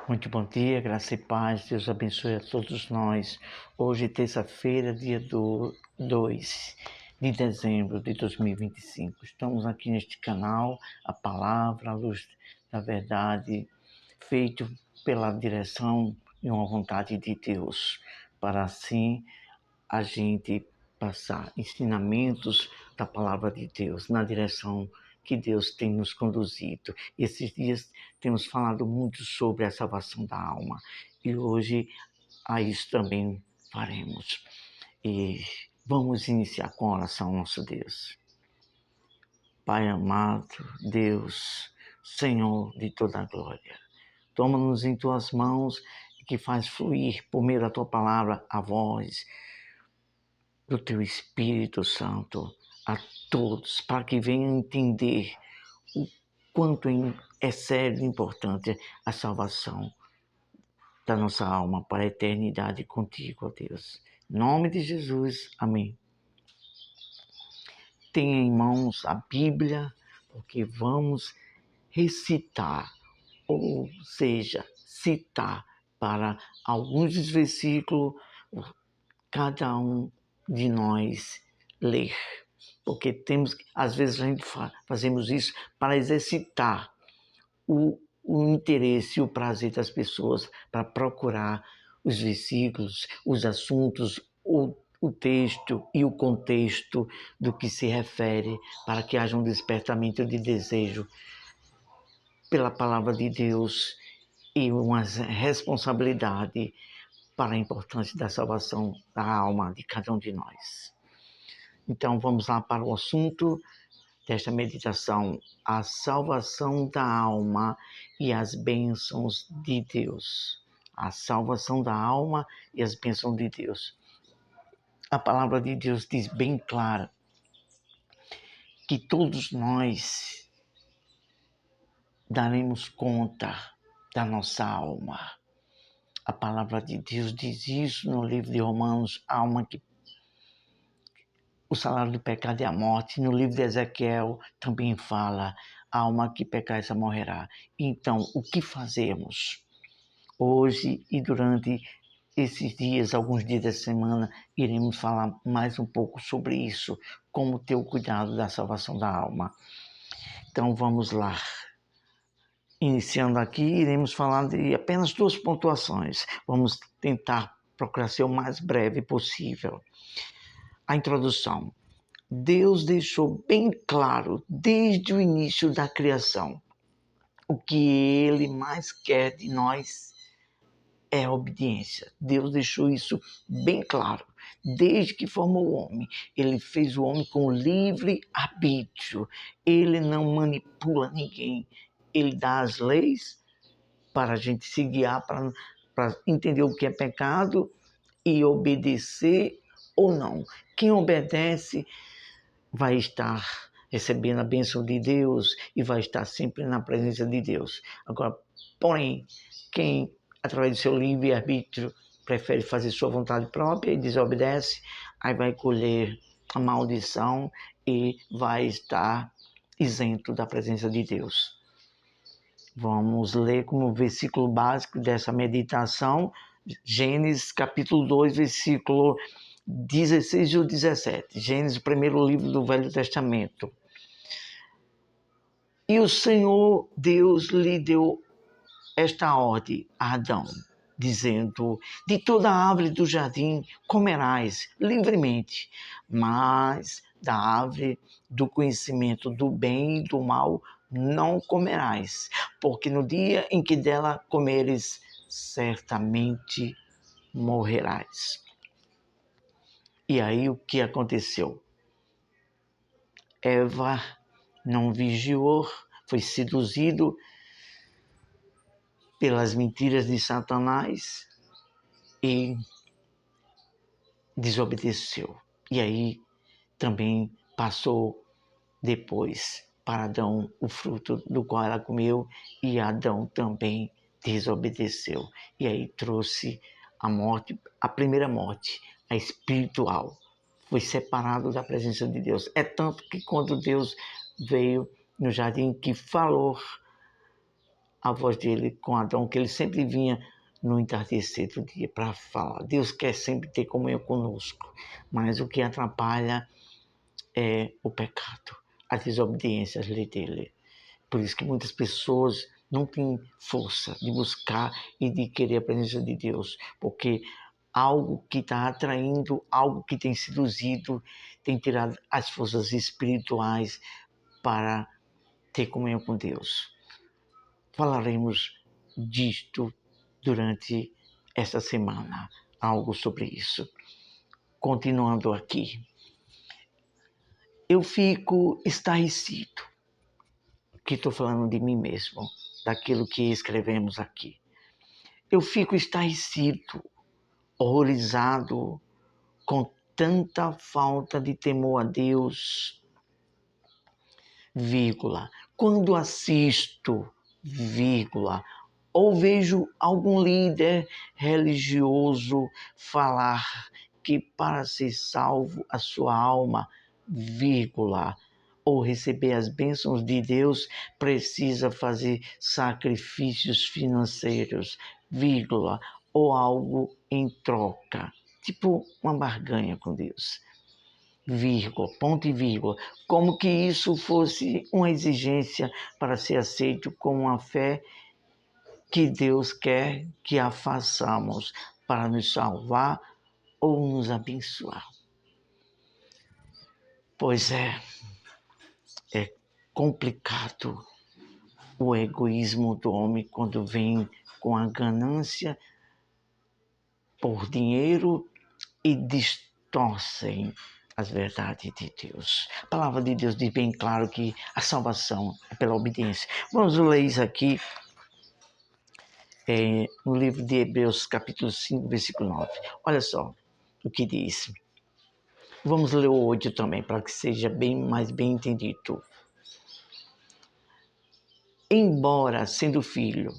Muito bom dia, graça e paz, Deus abençoe a todos nós. Hoje, terça-feira, dia 2 de dezembro de 2025. Estamos aqui neste canal, a palavra, a luz da verdade, feito pela direção e uma vontade de Deus, para assim a gente passar ensinamentos da palavra de Deus na direção que Deus tem nos conduzido. Esses dias temos falado muito sobre a salvação da alma e hoje a isso também faremos. E vamos iniciar com a oração ao nosso Deus. Pai amado, Deus, Senhor de toda a glória, toma-nos em tuas mãos e que faz fluir por meio da tua palavra a voz do teu Espírito Santo a todos, para que venham entender o quanto é sério e importante a salvação da nossa alma para a eternidade contigo, ó Deus. Em nome de Jesus, amém. Tenha em mãos a Bíblia, porque vamos recitar, ou seja, citar para alguns dos versículos, cada um de nós ler. Porque às vezes a gente fazemos isso para exercitar o interesse e o prazer das pessoas, para procurar os versículos, os assuntos, o texto e o contexto do que se refere, para que haja um despertamento de desejo pela palavra de Deus e uma responsabilidade para a importância da salvação da alma de cada um de nós. Então vamos lá para o assunto desta meditação, a salvação da alma e as bênçãos de Deus. A salvação da alma e as bênçãos de Deus. A palavra de Deus diz bem clara que todos nós daremos conta da nossa alma. A palavra de Deus diz isso no livro de Romanos, o salário do pecado é a morte. No livro de Ezequiel também fala, a alma que pecar essa morrerá. Então, o que fazemos? Hoje e durante esses dias, alguns dias da semana, iremos falar mais um pouco sobre isso, como ter o cuidado da salvação da alma. Então, vamos lá. Iniciando aqui, iremos falar de apenas 2 pontuações. Vamos tentar procurar ser o mais breve possível. A introdução. Deus deixou bem claro, desde o início da criação, o que Ele mais quer de nós é a obediência. Deus deixou isso bem claro. Desde que formou o homem, Ele fez o homem com livre arbítrio. Ele não manipula ninguém. Ele dá as leis para a gente se guiar, para entender o que é pecado e obedecer ou não. Quem obedece vai estar recebendo a bênção de Deus e vai estar sempre na presença de Deus. Agora, porém, quem, através do seu livre-arbítrio, prefere fazer sua vontade própria e desobedece, aí vai colher a maldição e vai estar isento da presença de Deus. Vamos ler como versículo básico dessa meditação, Gênesis capítulo 2, versículo 16 ou 17. Gênesis, o primeiro livro do Velho Testamento. E o Senhor Deus lhe deu esta ordem a Adão, dizendo: de toda árvore do jardim comerás livremente, mas da árvore do conhecimento do bem e do mal não comerás, porque no dia em que dela comeres, certamente morrerás. E aí o que aconteceu? Eva não vigiou, foi seduzido pelas mentiras de Satanás e desobedeceu. E aí também passou depois para Adão o fruto do qual ela comeu, e Adão também desobedeceu. E aí trouxe a morte, a primeira morte, a espiritual. Foi separado da presença de Deus. É tanto que quando Deus veio no jardim, que falou a voz dele com Adão, que ele sempre vinha no entardecer do dia para falar. Deus quer sempre ter comunhão conosco, mas o que atrapalha é o pecado, a desobediência às leis dele. Por isso que muitas pessoas não têm força de buscar e de querer a presença de Deus, porque algo que está atraindo, algo que tem seduzido, tem tirado as forças espirituais para ter comunhão com Deus. Falaremos disto durante esta semana, algo sobre isso. Continuando aqui, eu fico estarrecido, que estou falando de mim mesmo, daquilo que escrevemos aqui. Eu fico estarrecido, horrorizado com tanta falta de temor a Deus, vírgula, quando assisto, vírgula, ou vejo algum líder religioso falar que para ser salvo a sua alma, vírgula, ou receber as bênçãos de Deus, precisa fazer sacrifícios financeiros, vírgula, ou algo em troca, tipo uma barganha com Deus, vírgula, ponto e vírgula, como que isso fosse uma exigência para ser aceito com uma fé que Deus quer que a façamos para nos salvar ou nos abençoar. Pois é complicado o egoísmo do homem quando vem com a ganância por dinheiro e distorcem as verdades de Deus. A palavra de Deus diz bem claro que a salvação é pela obediência. Vamos ler isso aqui no livro de Hebreus, capítulo 5, versículo 9. Olha só o que diz. Vamos ler o 8 também, para que seja mais bem entendido. Embora sendo filho,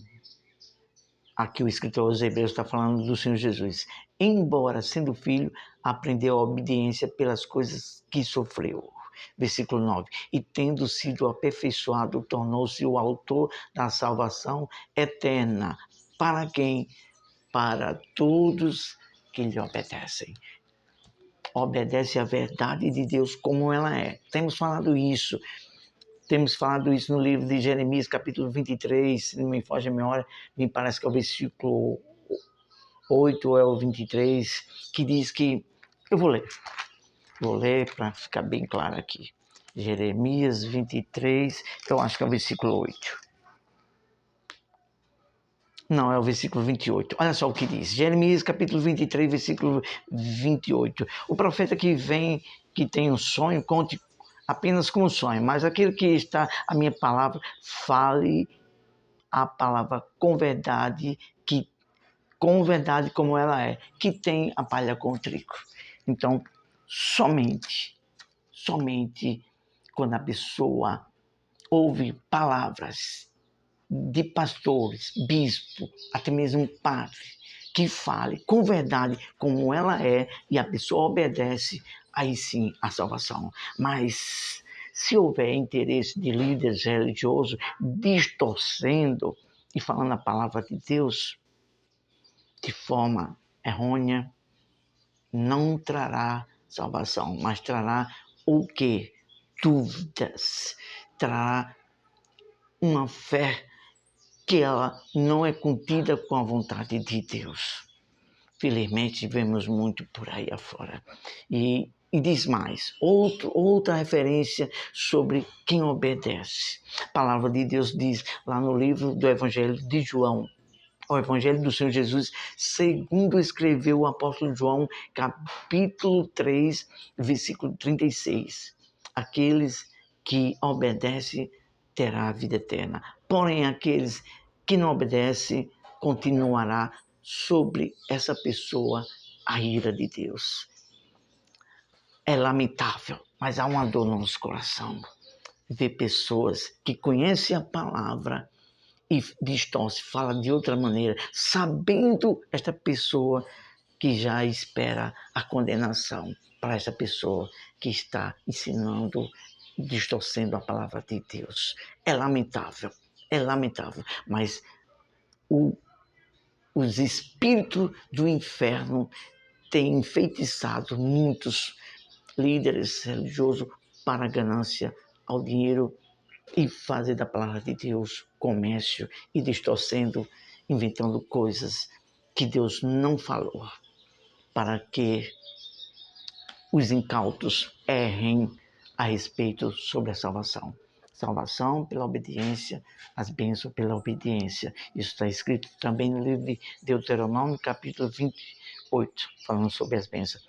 aqui o escritor aos Hebreus está falando do Senhor Jesus, embora sendo filho, aprendeu a obediência pelas coisas que sofreu. Versículo 9. E tendo sido aperfeiçoado, tornou-se o autor da salvação eterna. Para quem? Para todos que lhe obedecem. Obedece à verdade de Deus como ela é. Temos falado isso no livro de Jeremias, capítulo 23, se não me foge a memória, me parece que é o versículo 8 ou é o 23, que diz que... Eu vou ler para ficar bem claro aqui. Jeremias 23, eu acho que é o versículo 8. Não, é o versículo 28. Olha só o que diz. Jeremias, capítulo 23, versículo 28. O profeta que tem um sonho, conte apenas com um sonho, mas aquele que está a minha palavra, fale a palavra com verdade como ela é, que tem a palha com o trigo. Então, somente quando a pessoa ouve palavras de pastores, bispo, até mesmo padre, que fale com verdade como ela é e a pessoa obedece, aí sim a salvação. Mas se houver interesse de líderes religiosos distorcendo e falando a palavra de Deus de forma errônea, não trará salvação, mas trará o quê? Dúvidas, trará uma fé que ela não é contida com a vontade de Deus. Felizmente vemos muito por aí afora. E diz mais, outra referência sobre quem obedece. A palavra de Deus diz lá no livro do Evangelho de João, o Evangelho do Senhor Jesus, segundo escreveu o apóstolo João, capítulo 3, versículo 36. Aqueles que obedecem terá a vida eterna. Porém, aqueles que não obedecem, continuará sobre essa pessoa a ira de Deus. É lamentável, mas há uma dor no nosso coração ver pessoas que conhecem a palavra e distorce, fala de outra maneira, sabendo esta pessoa que já espera a condenação para essa pessoa que está ensinando, distorcendo a palavra de Deus. É lamentável, É lamentável, mas os espíritos do inferno têm enfeitiçado muitos líderes religiosos para a ganância, ao dinheiro e fazer da palavra de Deus comércio e distorcendo, inventando coisas que Deus não falou, para que os incautos errem a respeito sobre a salvação. Salvação pela obediência, as bênçãos pela obediência. Isso está escrito também no livro de Deuteronômio, capítulo 28, falando sobre as bênçãos.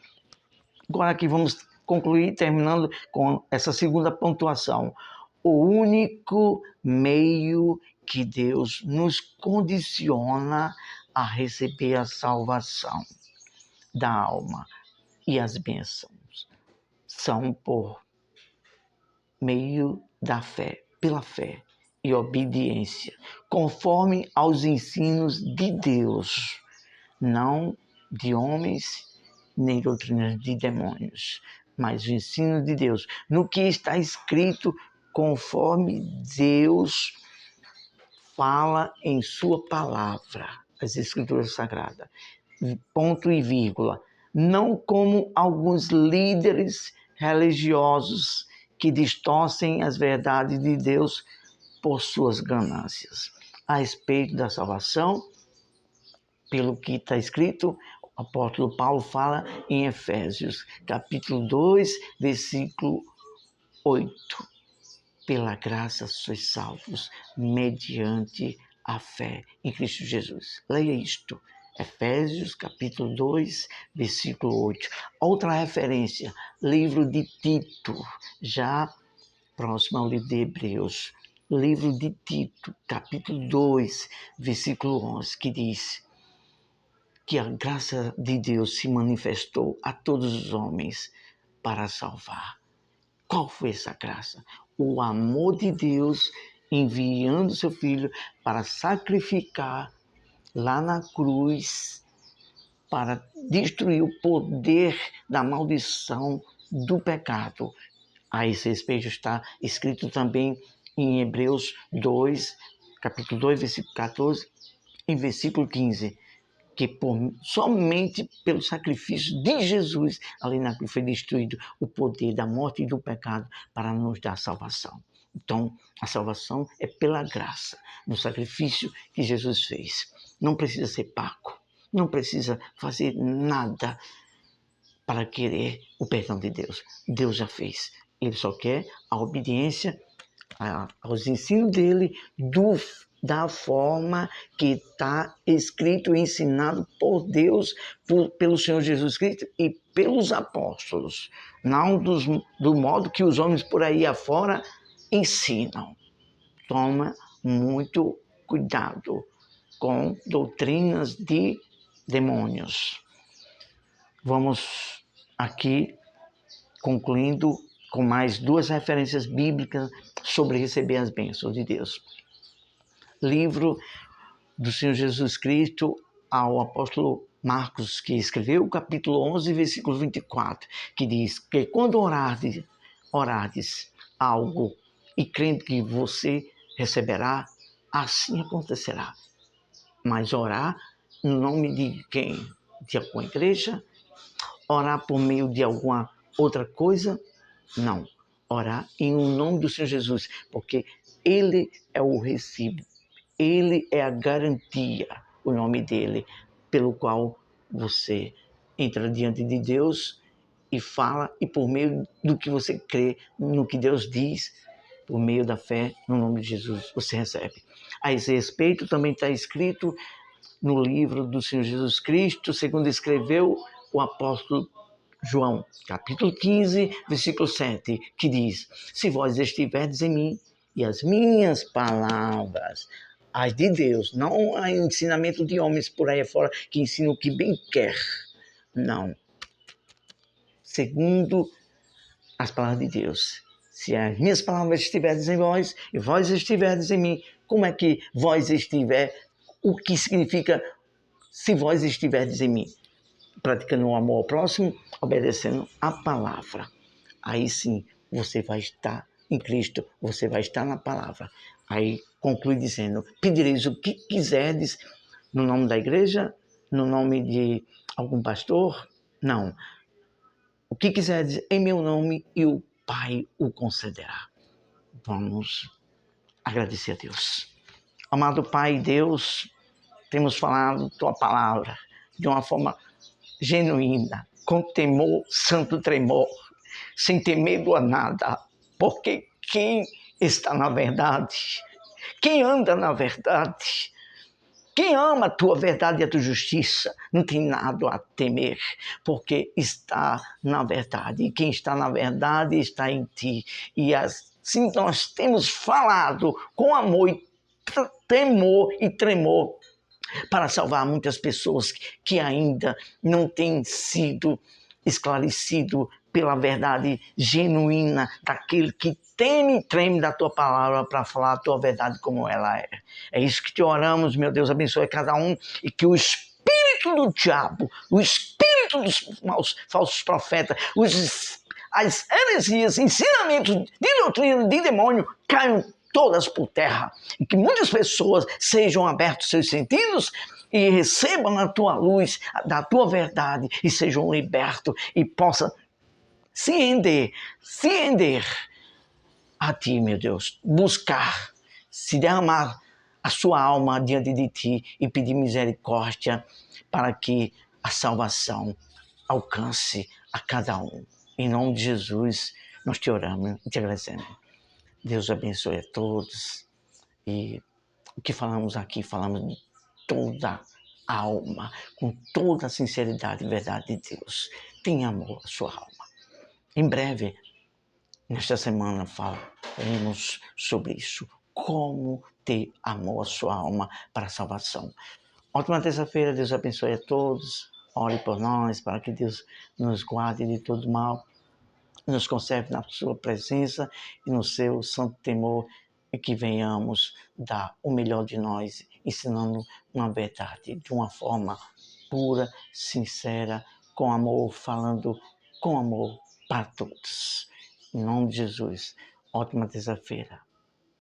Agora aqui vamos concluir, terminando com essa segunda pontuação. O único meio que Deus nos condiciona a receber a salvação da alma e as bênçãos são por meio da fé, pela fé e obediência, conforme aos ensinos de Deus, não de homens nem doutrinas de demônios, mas o ensino de Deus, no que está escrito, conforme Deus fala em sua palavra, as Escrituras Sagradas, ponto e vírgula, não como alguns líderes religiosos que distorcem as verdades de Deus por suas ganâncias. A respeito da salvação, pelo que está escrito, o apóstolo Paulo fala em Efésios, capítulo 2, versículo 8. Pela graça sois salvos, mediante a fé em Cristo Jesus. Leia isto. Efésios, capítulo 2, versículo 8. Outra referência, livro de Tito, já próximo ao livro de Hebreus. Livro de Tito, capítulo 2, versículo 11, que diz que a graça de Deus se manifestou a todos os homens para salvar. Qual foi essa graça? O amor de Deus enviando seu Filho para sacrificar lá na cruz, para destruir o poder da maldição do pecado. A esse respeito está escrito também em Hebreus 2, capítulo 2, versículo 14 e versículo 15, que somente pelo sacrifício de Jesus, ali na cruz, foi destruído o poder da morte e do pecado para nos dar salvação. Então, a salvação é pela graça, no sacrifício que Jesus fez. Não precisa ser pago, não precisa fazer nada para querer o perdão de Deus. Deus já fez. Ele só quer a obediência aos ensinos dele da forma que está escrito e ensinado por Deus, pelo Senhor Jesus Cristo e pelos apóstolos. Não do modo que os homens por aí afora ensinam. Toma muito cuidado com doutrinas de demônios. Vamos aqui concluindo com mais duas referências bíblicas sobre receber as bênçãos de Deus. Livro do Senhor Jesus Cristo ao apóstolo Marcos, que escreveu o capítulo 11, versículo 24, que diz que quando orardes algo e crendo que você receberá, assim acontecerá. Mas orar no nome de quem? De alguma igreja? Orar por meio de alguma outra coisa? Não. Orar em nome do Senhor Jesus, porque Ele é o recibo, Ele é a garantia, o nome dele, pelo qual você entra diante de Deus e fala, e por meio do que você crê, no que Deus diz, por meio da fé, no nome de Jesus, você recebe. A esse respeito também está escrito no livro do Senhor Jesus Cristo, segundo escreveu o apóstolo João, capítulo 15, versículo 7, que diz: se vós estiverdes em mim e as minhas palavras, as de Deus, não o ensinamento de homens por aí fora que ensinam o que bem quer, não. Segundo as palavras de Deus. Se as minhas palavras estiverem em vós e vós estiverdes em mim, como é que vós estiver? O que significa se vós estiverdes em mim? Praticando o amor ao próximo, obedecendo a palavra. Aí sim, você vai estar em Cristo, você vai estar na palavra. Aí conclui dizendo: pedireis o que quiserdes no nome da igreja, no nome de algum pastor? Não. O que quiserdes em meu nome e o Pai o concederá. Vamos agradecer a Deus. Amado Pai Deus, temos falado tua palavra de uma forma genuína, com temor, santo tremor, sem ter medo a nada, porque quem está na verdade, quem anda na verdade, quem ama a tua verdade e a tua justiça, não tem nada a temer, porque está na verdade. E quem está na verdade está em ti. E assim nós temos falado com amor e temor e tremor para salvar muitas pessoas que ainda não têm sido esclarecido pela verdade genuína daquele que teme e treme da tua palavra para falar a tua verdade como ela é. É isso que te oramos, meu Deus, abençoe cada um e que o espírito do diabo, o espírito dos falsos profetas, as heresias, ensinamentos de doutrina, de demônio, caiam todas por terra. E que muitas pessoas sejam abertos seus sentidos e recebam a tua luz, da tua verdade, e sejam libertos e possam se render a ti, meu Deus, buscar, se derramar a sua alma diante de ti e pedir misericórdia para que a salvação alcance a cada um. Em nome de Jesus, nós te oramos e te agradecemos. Deus abençoe a todos. E o que falamos aqui, falamos de toda a alma, com toda a sinceridade e verdade de Deus. Tenha amor à sua alma. Em breve, nesta semana, falaremos sobre isso. Como ter amor à sua alma para a salvação. Ótima terça-feira, Deus abençoe a todos. Ore por nós, para que Deus nos guarde de todo mal, nos conserve na sua presença e no seu santo temor, e que venhamos dar o melhor de nós, ensinando uma verdade de uma forma pura, sincera, com amor, falando com amor para todos. Em nome de Jesus, ótima terça-feira.